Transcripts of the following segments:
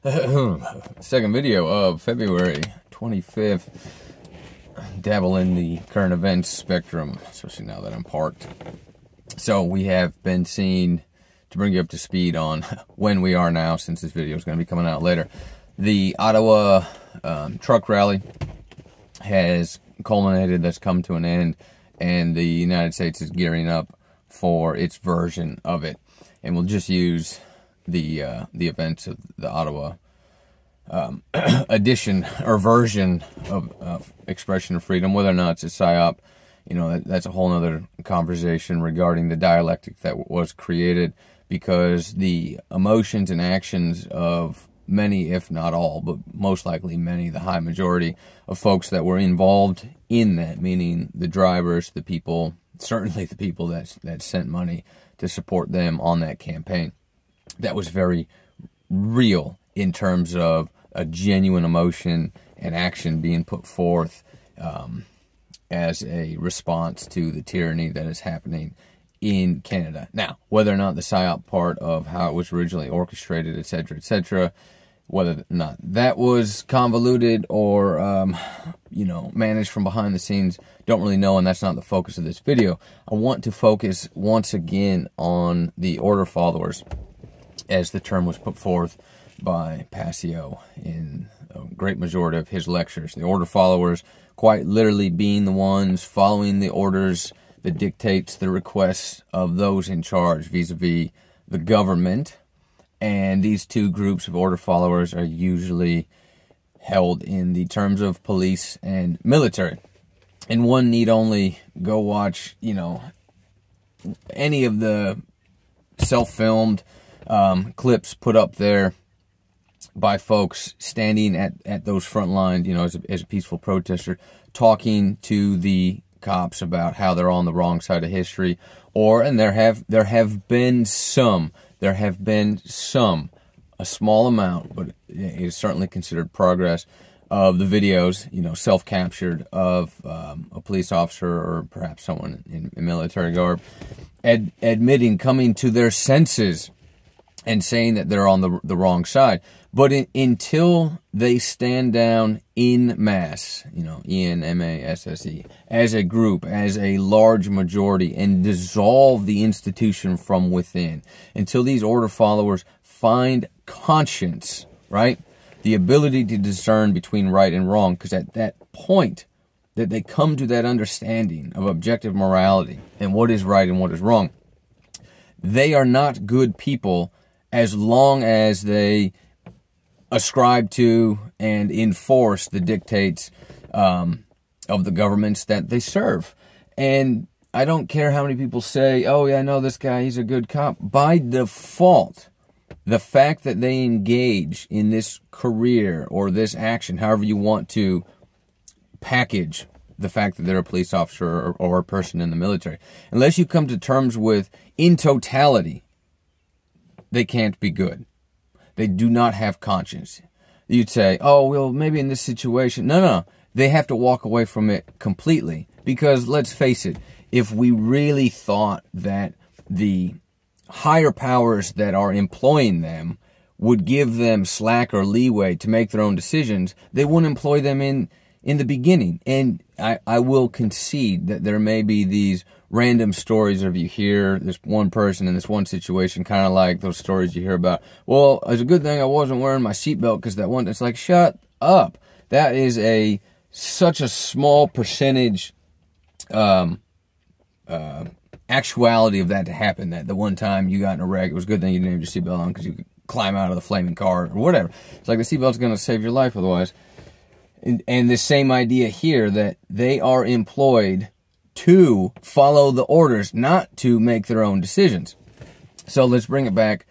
Second video of February 25th. Dabble in the current events spectrum, especially now that I'm parked. So we have been seeing, to bring you up to speed on when we are now, since this video is going to be coming out later, the Ottawa truck rally has culminated, that's come to an end, and the United States is gearing up for its version of it. And we'll just use the events of the Ottawa edition or version of expression of freedom, whether or not it's a psy-op. You know, that's a whole other conversation regarding the dialectic that was created, because the emotions and actions of many, if not all, but most likely many, the high majority of folks that were involved in that, meaning the drivers, the people, certainly the people that sent money to support them on that campaign, that was very real in terms of a genuine emotion and action being put forth as a response to the tyranny that is happening in Canada. Now, whether or not the psy-op part of how it was originally orchestrated, etc., whether or not that was convoluted or, managed from behind the scenes, don't really know, and that's not the focus of this video. I want to focus once again on the order followers, as the term was put forth by Passio in a great majority of his lectures. The order followers quite literally being the ones following the orders, the dictates, the requests of those in charge vis-a-vis the government. And these two groups of order followers are usually held in the terms of police and military. And one need only go watch, any of the self-filmed clips put up there by folks standing at those front lines, as a peaceful protester, talking to the cops about how they're on the wrong side of history, and there have been some, a small amount, but it is certainly considered progress, of the videos, self-captured, of a police officer or perhaps someone in military garb admitting, coming to their senses and saying that they're on the wrong side. But until they stand down in mass, E-N-M-A-S-S-E, as a group, as a large majority, and dissolve the institution from within, until these order followers find conscience, right? The ability to discern between right and wrong, because at that point that they come to that understanding of objective morality and what is right and what is wrong, they are not good people as long as they ascribe to and enforce the dictates of the governments that they serve. And I don't care how many people say, oh yeah, I know this guy, he's a good cop. By default, the fact that they engage in this career or this action, however you want to package the fact that they're a police officer or a person in the military, unless you come to terms with, in totality, they can't be good. They do not have conscience. You'd say, oh, well, maybe in this situation. No. They have to walk away from it completely. Because let's face it, if we really thought that the higher powers that are employing them would give them slack or leeway to make their own decisions, they wouldn't employ them in the beginning. And I will concede that there may be these random stories of, you hear this one person in this one situation, kind of like those stories you hear about, well, it's a good thing I wasn't wearing my seatbelt because that one, it's like, shut up. That is such a small percentage actuality of that to happen, that the one time you got in a wreck, it was a good thing you didn't have your seatbelt on because you could climb out of the flaming car or whatever. It's like the seatbelt's going to save your life otherwise. And the same idea here, that they are employed to follow the orders, not to make their own decisions. So let's bring it back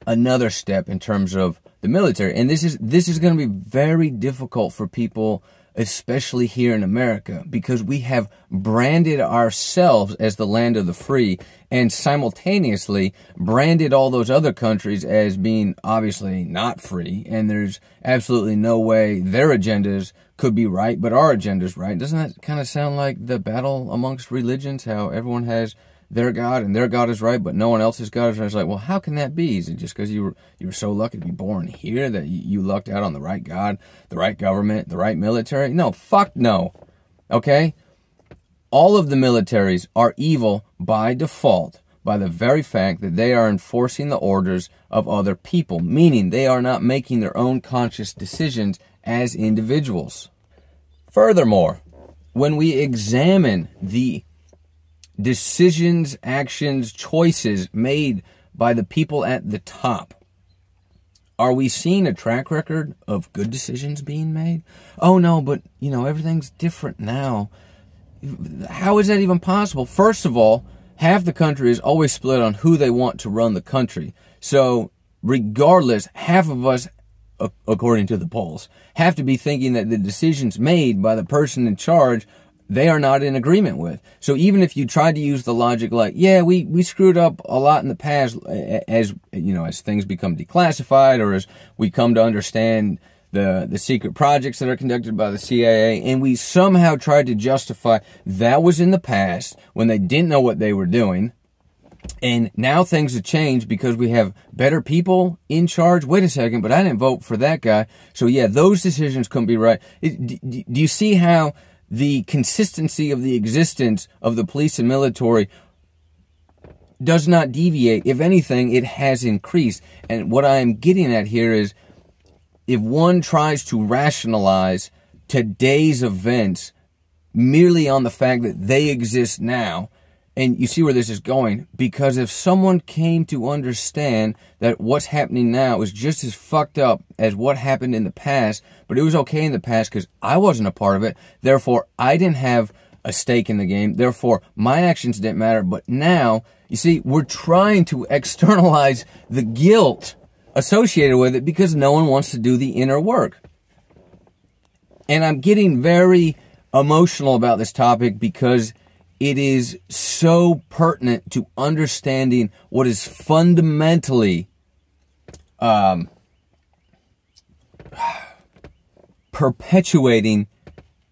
another step in terms of the military. And this is going to be very difficult for people, especially here in America, because we have branded ourselves as the land of the free and simultaneously branded all those other countries as being obviously not free, and there's absolutely no way their agendas could be right, but our agenda's right. Doesn't that kind of sound like the battle amongst religions, how everyone has their God and their God is right, but no one else's God is right. It's like, well, how can that be? Is it just because you were so lucky to be born here that you lucked out on the right God, the right government, the right military? No, fuck no. Okay? All of the militaries are evil by default, by the very fact that they are enforcing the orders of other people, meaning they are not making their own conscious decisions as individuals. Furthermore, when we examine the decisions, actions, choices made by the people at the top, are we seeing a track record of good decisions being made? Oh no, but everything's different now. How is that even possible? First of all, half the country is always split on who they want to run the country. So regardless, half of us, according to the polls, have to be thinking that the decisions made by the person in charge, they are not in agreement with. So even if you tried to use the logic like, yeah, we screwed up a lot in the past, as things become declassified, or as we come to understand the secret projects that are conducted by the CIA, and we somehow tried to justify that was in the past when they didn't know what they were doing, and now things have changed because we have better people in charge. Wait a second, but I didn't vote for that guy. So yeah, those decisions couldn't be right. Do you see how the consistency of the existence of the police and military does not deviate? If anything, it has increased. And what I am getting at here is, if one tries to rationalize today's events merely on the fact that they exist now, and you see where this is going, because if someone came to understand that what's happening now is just as fucked up as what happened in the past, but it was okay in the past because I wasn't a part of it, therefore I didn't have a stake in the game, therefore my actions didn't matter, but now, you see, we're trying to externalize the guilt associated with it because no one wants to do the inner work. And I'm getting very emotional about this topic because it is so pertinent to understanding what is fundamentally perpetuating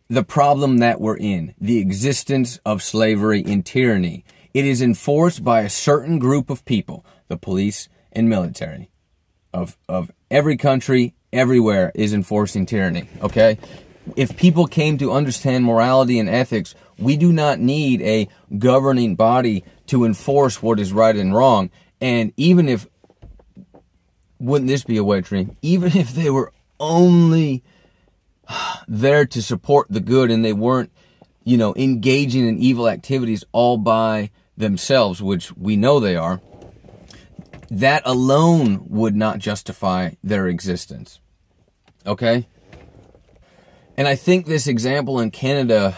the problem that we're in, the existence of slavery and tyranny. It is enforced by a certain group of people, the police and military of every country, everywhere is enforcing tyranny, okay? If people came to understand morality and ethics, we do not need a governing body to enforce what is right and wrong. And even if, wouldn't this be a wet dream? Even if they were only there to support the good and they weren't, engaging in evil activities all by themselves, which we know they are, that alone would not justify their existence. Okay? And I think this example in Canada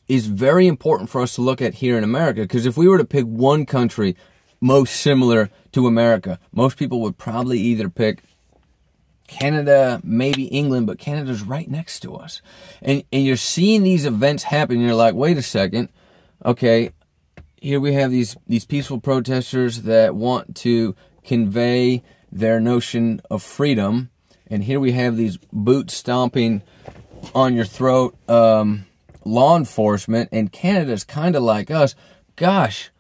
is very important for us to look at here in America, because if we were to pick one country most similar to America, most people would probably either pick Canada, maybe England, but Canada's right next to us. And you're seeing these events happen, and you're like, wait a second, okay, here we have these peaceful protesters that want to convey their notion of freedom, and here we have these boot stomping on your throat law enforcement, and Canada's kind of like us. Gosh,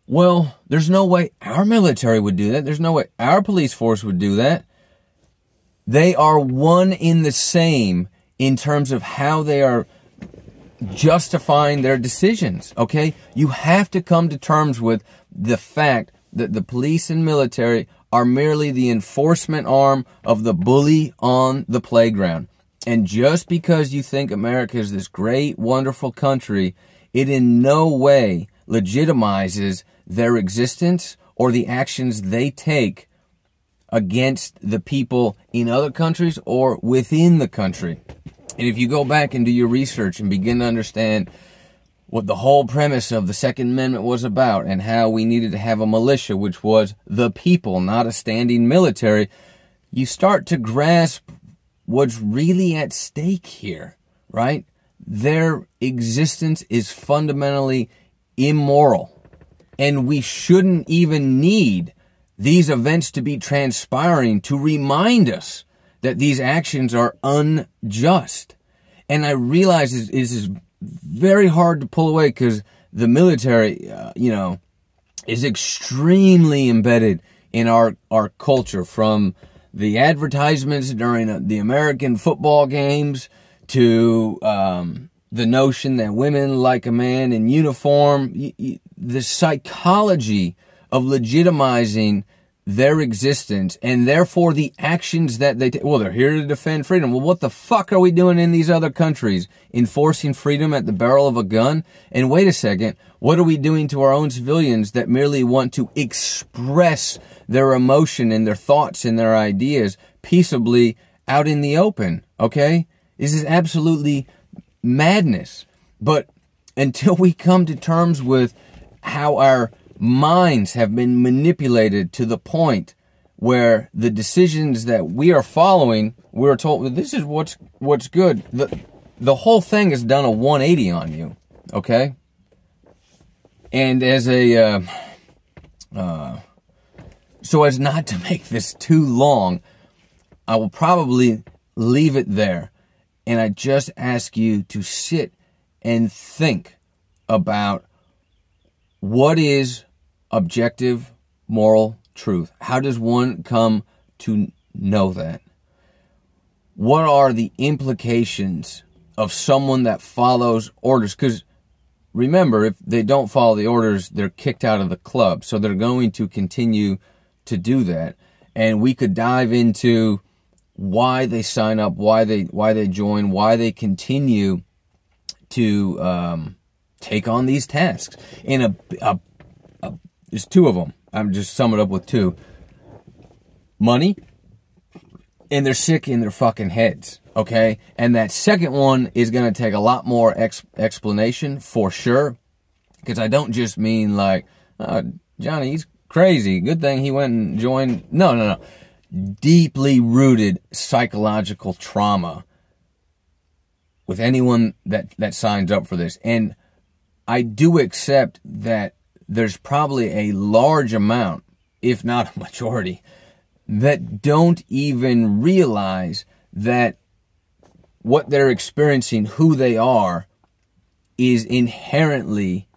well, there's no way our military would do that. There's no way our police force would do that. They are one in the same in terms of how they are justifying their decisions, okay? You have to come to terms with the fact that the police and military are merely the enforcement arm of the bully on the playground. And just because you think America is this great, wonderful country, it in no way legitimizes their existence or the actions they take against the people in other countries or within the country. And if you go back and do your research and begin to understand what the whole premise of the Second Amendment was about and how we needed to have a militia, which was the people, not a standing military, you start to grasp what's really at stake here, right? Their existence is fundamentally immoral, and we shouldn't even need these events to be transpiring to remind us that these actions are unjust. And I realize this is very hard to pull away because the military, is extremely embedded in our culture, from the advertisements during the American football games to the notion that women like a man in uniform. The psychology of legitimizing their existence, and therefore the actions that they take. Well, they're here to defend freedom. Well, what the fuck are we doing in these other countries? Enforcing freedom at the barrel of a gun? And wait a second, what are we doing to our own civilians that merely want to express their emotion and their thoughts and their ideas peaceably out in the open? Okay? This is absolutely madness. But until we come to terms with how our minds have been manipulated to the point where the decisions that we are following, we're told that this is what's good. The whole thing has done a 180 on you, okay? And as so as not to make this too long, I will probably leave it there. And I just ask you to sit and think about what is objective moral truth. How does one come to know that? What are the implications of someone that follows orders? Because remember, if they don't follow the orders, they're kicked out of the club. So they're going to continue to do that. And we could dive into why they sign up, why they join, why they continue to take on these tasks. And there's two of them. I'm just summing it up with two. Money, and they're sick in their fucking heads, okay? And that second one is going to take a lot more explanation for sure, because I don't just mean like, Johnny, he's crazy. Good thing he went and joined. No. Deeply rooted psychological trauma with anyone that signs up for this. And I do accept that there's probably a large amount, if not a majority, that don't even realize that what they're experiencing, who they are, is inherently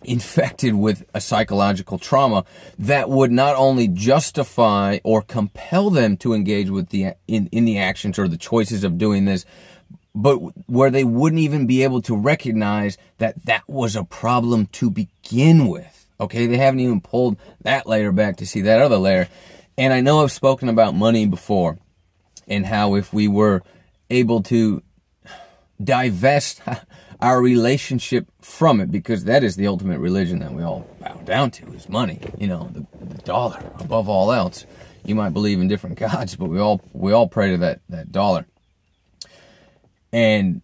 infected with a psychological trauma that would not only justify or compel them to engage with in the actions or the choices of doing this, but where they wouldn't even be able to recognize that was a problem to begin with. Okay, they haven't even pulled that layer back to see that other layer. And I know I've spoken about money before, and how if we were able to divest our relationship from it, because that is the ultimate religion that we all bow down to, is money. The dollar above all else. You might believe in different gods, but we all pray to that dollar. And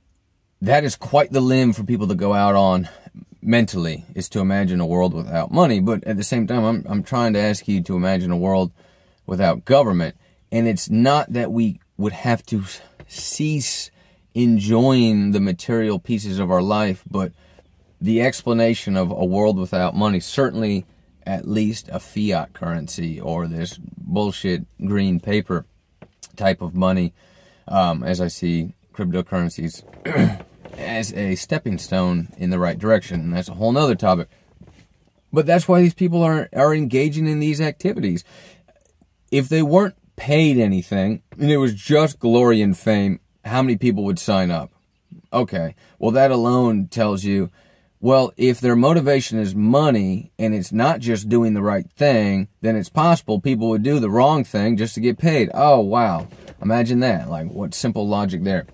that is quite the limb for people to go out on mentally, is to imagine a world without money. But at the same time, I'm trying to ask you to imagine a world without government. And it's not that we would have to cease enjoying the material pieces of our life, but the explanation of a world without money, certainly at least a fiat currency or this bullshit green paper type of money, as I see cryptocurrencies as a stepping stone in the right direction. And that's a whole nother topic. But that's why these people are engaging in these activities. If they weren't paid anything and it was just glory and fame, how many people would sign up? Okay, well, that alone tells you, well, if their motivation is money and it's not just doing the right thing, then it's possible people would do the wrong thing just to get paid. Oh, wow. Imagine that. Like, what simple logic there.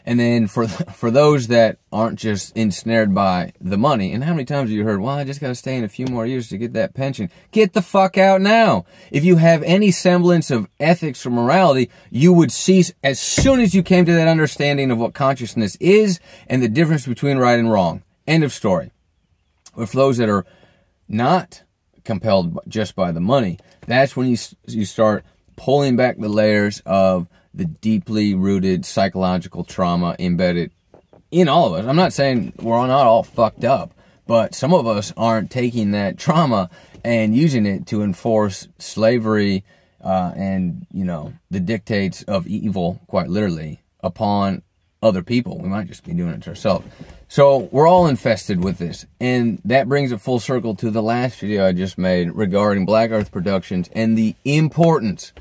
And then for those that aren't just ensnared by the money, and how many times have you heard, well, I just got to stay in a few more years to get that pension. Get the fuck out now. If you have any semblance of ethics or morality, you would cease as soon as you came to that understanding of what consciousness is and the difference between right and wrong. End of story. But for those that are not compelled just by the money, that's when you start pulling back the layers of the deeply rooted psychological trauma embedded in all of us. I'm not saying we're not all fucked up, but some of us aren't taking that trauma and using it to enforce slavery and, the dictates of evil, quite literally, upon other people. We might just be doing it to ourselves. So we're all infested with this. And that brings it full circle to the last video I just made regarding Black Earth Productions and the importance,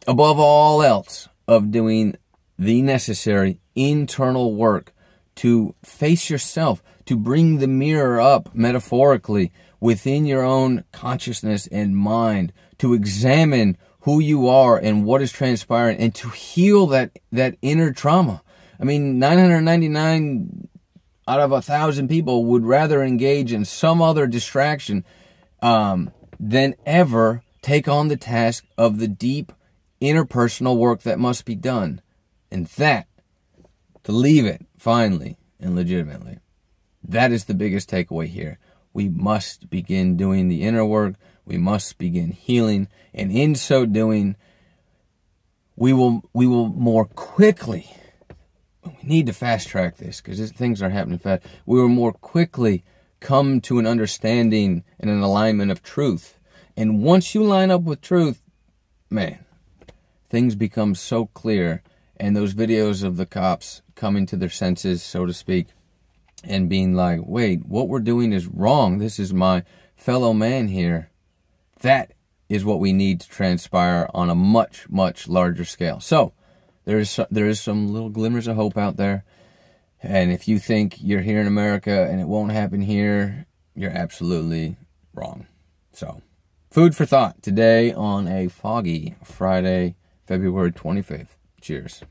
above all else, of doing the necessary internal work to face yourself, to bring the mirror up metaphorically within your own consciousness and mind, to examine who you are and what is transpiring, and to heal that inner trauma. I mean, 999 out of 1,000 people would rather engage in some other distraction than ever take on the task of the deep interpersonal work that must be done. And that, to leave it finally and legitimately, that is the biggest takeaway here. We must begin doing the inner work. We must begin healing. And in so doing, we will more quickly, we need to fast track this because things are happening fast. We will more quickly come to an understanding and an alignment of truth. And once you line up with truth, man, things become so clear. And those videos of the cops coming to their senses, so to speak, and being like, wait, what we're doing is wrong. This is my fellow man here. That is what we need to transpire on a much, much larger scale. So there is some little glimmers of hope out there. And if you think you're here in America and it won't happen here, you're absolutely wrong. So food for thought today on a foggy Friday, February 25th. Cheers.